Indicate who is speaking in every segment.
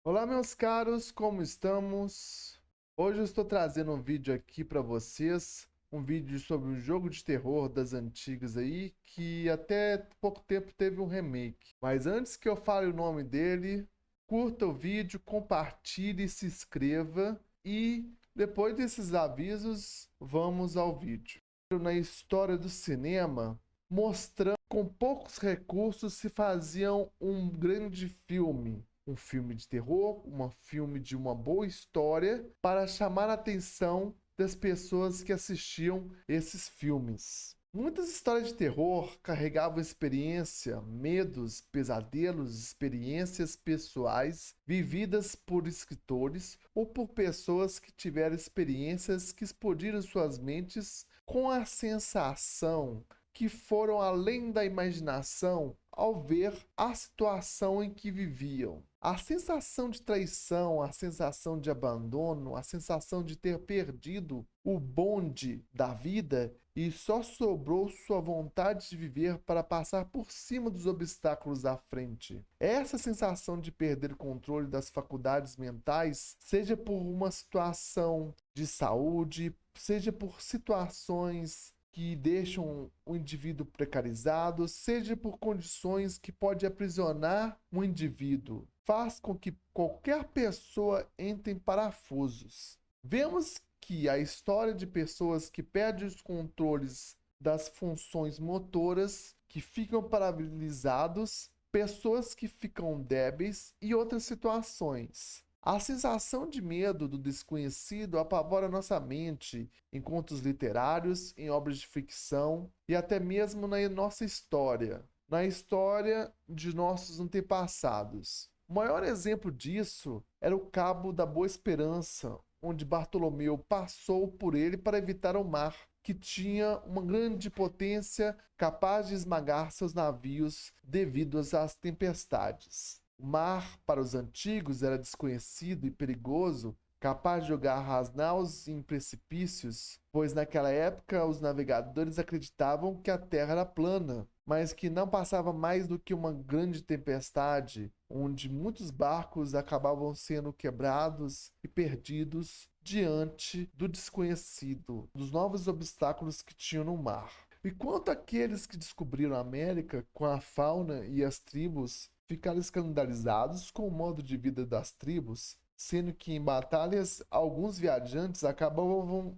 Speaker 1: Olá, meus caros, como estamos? Hoje eu estou trazendo um vídeo aqui para vocês, um vídeo sobre um jogo de terror das antigas aí, que até pouco tempo teve um remake. Mas antes que eu fale o nome dele, curta o vídeo, compartilhe, se inscreva e depois desses avisos, vamos ao vídeo. Na história do cinema, mostrando com poucos recursos se faziam um grande filme, um filme de terror, um filme de uma boa história para chamar a atenção das pessoas que assistiam esses filmes. Muitas histórias de terror carregavam experiência, medos, pesadelos, experiências pessoais vividas por escritores ou por pessoas que tiveram experiências que explodiram suas mentes com a sensação que foram além da imaginação ao ver a situação em que viviam. A sensação de traição, a sensação de abandono, a sensação de ter perdido o bonde da vida e só sobrou sua vontade de viver para passar por cima dos obstáculos à frente. Essa sensação de perder o controle das faculdades mentais, seja por uma situação de saúde, seja por situações que deixam o indivíduo precarizado, seja por condições que pode aprisionar o indivíduo, faz com que qualquer pessoa entre em parafusos. Vemos que a história de pessoas que perdem os controles das funções motoras, que ficam paralisados, pessoas que ficam débeis e outras situações. A sensação de medo do desconhecido apavora nossa mente em contos literários, em obras de ficção e até mesmo na nossa história, na história de nossos antepassados. O maior exemplo disso era o Cabo da Boa Esperança, onde Bartolomeu passou por ele para evitar o mar, que tinha uma grande potência capaz de esmagar seus navios devido às tempestades. O mar, para os antigos, era desconhecido e perigoso, capaz de jogar as naus em precipícios, pois naquela época os navegadores acreditavam que a terra era plana, mas que não passava mais do que uma grande tempestade, onde muitos barcos acabavam sendo quebrados e perdidos diante do desconhecido, dos novos obstáculos que tinham no mar. E quanto àqueles que descobriram a América com a fauna e as tribos, ficaram escandalizados com o modo de vida das tribos, sendo que em batalhas alguns viajantes acabavam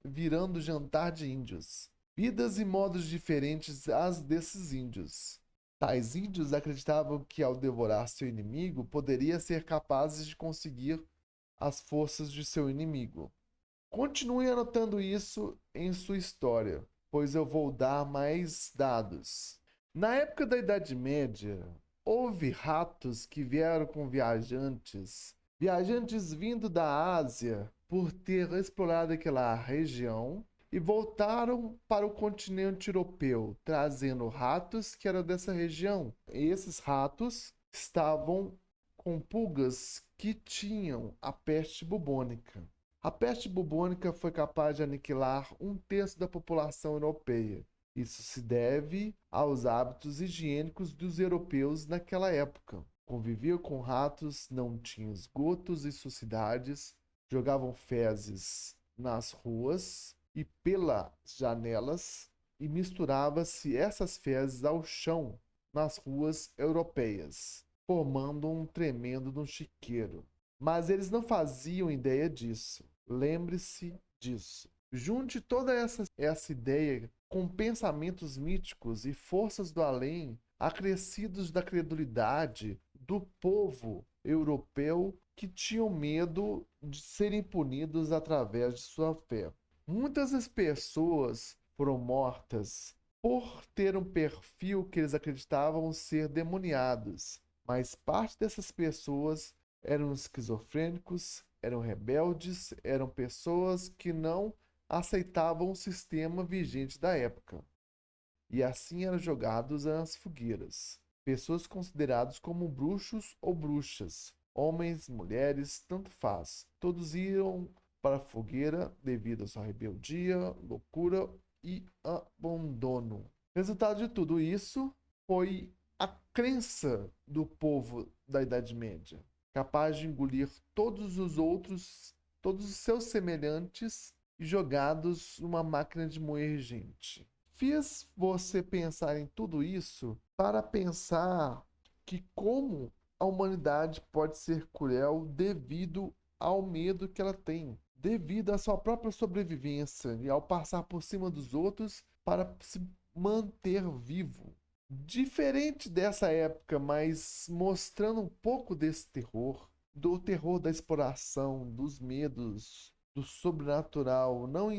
Speaker 1: virando jantar de índios. Vidas e modos diferentes às desses índios. Tais índios acreditavam que ao devorar seu inimigo poderia ser capazes de conseguir as forças de seu inimigo. Continue anotando isso em sua história, pois eu vou dar mais dados. Na época da Idade Média, houve ratos que vieram com viajantes vindo da Ásia por ter explorado aquela região e voltaram para o continente europeu, trazendo ratos que eram dessa região. E esses ratos estavam com pulgas que tinham a peste bubônica. A peste bubônica foi capaz de aniquilar um terço da população europeia. Isso se deve aos hábitos higiênicos dos europeus naquela época. Conviviam com ratos, não tinham esgotos e suciedades, jogavam fezes nas ruas e pelas janelas e misturava-se essas fezes ao chão nas ruas europeias, formando um tremendo chiqueiro. Mas eles não faziam ideia disso. Lembre-se disso. Junte toda essa ideia com pensamentos míticos e forças do além, acrescidos da credulidade do povo europeu que tinham medo de serem punidos através de sua fé. Muitas das pessoas foram mortas por ter um perfil que eles acreditavam ser demoniados, mas parte dessas pessoas eram esquizofrênicos, eram rebeldes, eram pessoas que não aceitavam o sistema vigente da época. E assim eram jogados às fogueiras. Pessoas consideradas como bruxos ou bruxas, homens, mulheres, tanto faz. Todos iam para a fogueira devido à sua rebeldia, loucura e abandono. Resultado de tudo isso foi a crença do povo da Idade Média. capaz de engolir todos os outros, todos os seus semelhantes e jogados numa máquina de moer gente. Fiz você pensar em tudo isso para pensar que como a humanidade pode ser cruel devido ao medo que ela tem, devido à sua própria sobrevivência e ao passar por cima dos outros para se manter vivo. Diferente dessa época, mas mostrando um pouco desse terror, do terror da exploração, dos medos, do sobrenatural, não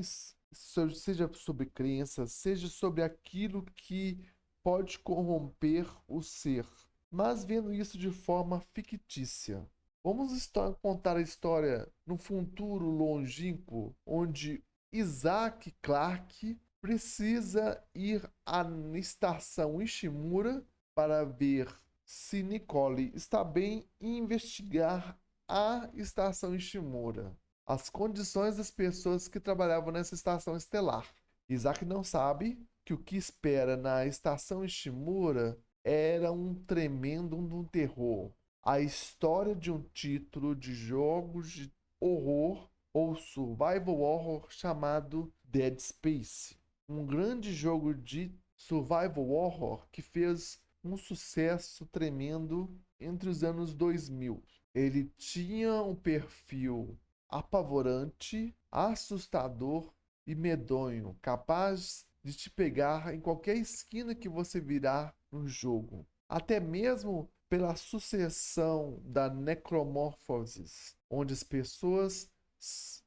Speaker 1: seja sobre crenças, seja sobre aquilo que pode corromper o ser, mas vendo isso de forma fictícia. Vamos contar a história no futuro longínquo, onde Isaac Clarke precisa ir à estação Ishimura para ver se Nicole está bem e investigar a estação Ishimura, as condições das pessoas que trabalhavam nessa estação estelar. Isaac não sabe que o que espera na estação Ishimura era um tremendo terror. A história de um título de jogos de horror ou survival horror chamado Dead Space. Um grande jogo de survival horror que fez um sucesso tremendo entre os anos 2000. Ele tinha um perfil apavorante, assustador e medonho, capaz de te pegar em qualquer esquina que você virar no jogo. Até mesmo pela sucessão da necromorphosis, onde as pessoas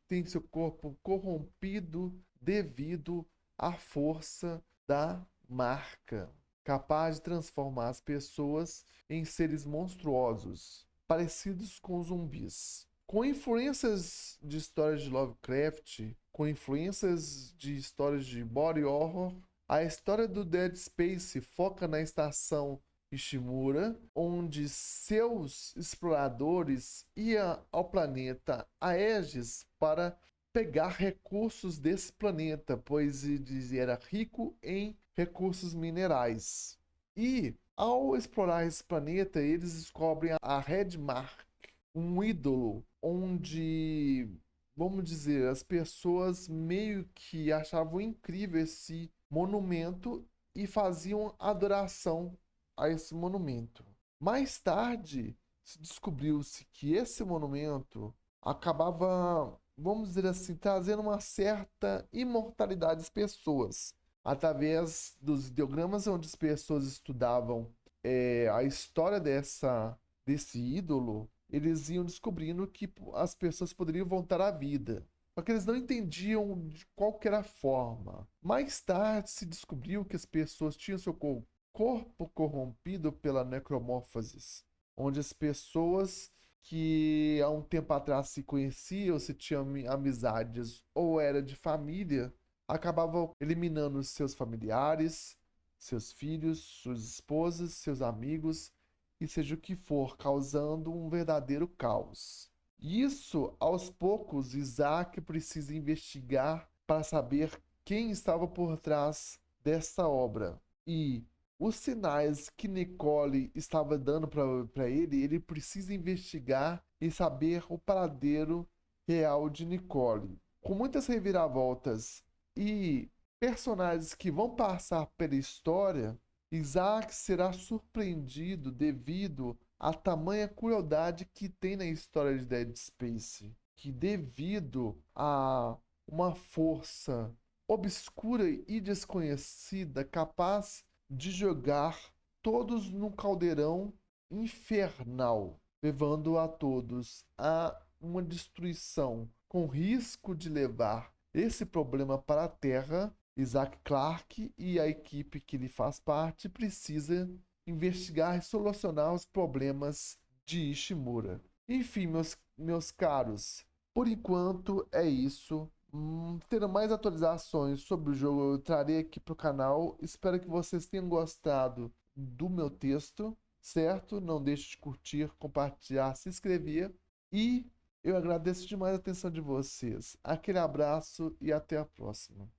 Speaker 1: têm seu corpo corrompido devido à força da marca, capaz de transformar as pessoas em seres monstruosos, parecidos com zumbis. Com influências de histórias de Lovecraft, com influências de histórias de body horror, a história do Dead Space foca na estação Ishimura, onde seus exploradores iam ao planeta Aegis para pegar recursos desse planeta, pois ele era rico em recursos minerais. E ao explorar esse planeta, eles descobrem a Red Mark, um ídolo onde, vamos dizer, as pessoas meio que achavam incrível esse monumento e faziam adoração a esse monumento. Mais tarde, se descobriu-se que esse monumento acabava, vamos dizer assim, trazendo uma certa imortalidade às pessoas, através dos ideogramas onde as pessoas estudavam a história desse ídolo, eles iam descobrindo que as pessoas poderiam voltar à vida. Só que eles não entendiam de qual que era a forma. Mais tarde se descobriu que as pessoas tinham seu corpo corrompido pela necromorphosis, onde as pessoas que há um tempo atrás se conheciam, se tinham amizades ou era de família, acabavam eliminando seus familiares, seus filhos, suas esposas, seus amigos e seja o que for, causando um verdadeiro caos. Isso, aos poucos, Isaac precisa investigar para saber quem estava por trás dessa obra. E os sinais que Nicole estava dando para ele, ele precisa investigar e saber o paradeiro real de Nicole. Com muitas reviravoltas e personagens que vão passar pela história, Isaac será surpreendido devido à tamanha crueldade que tem na história de Dead Space, que devido a uma força obscura e desconhecida capaz de jogar todos num caldeirão infernal, levando a todos a uma destruição, com risco de levar esse problema para a Terra. Isaac Clarke e a equipe que ele faz parte precisa investigar e solucionar os problemas de Ishimura. Enfim, meus caros, por enquanto é isso. Tendo mais atualizações sobre o jogo, eu trarei aqui para o canal. Espero que vocês tenham gostado do meu texto, certo? Não deixe de curtir, compartilhar, se inscrever. E eu agradeço demais a atenção de vocês. Aquele abraço e até a próxima.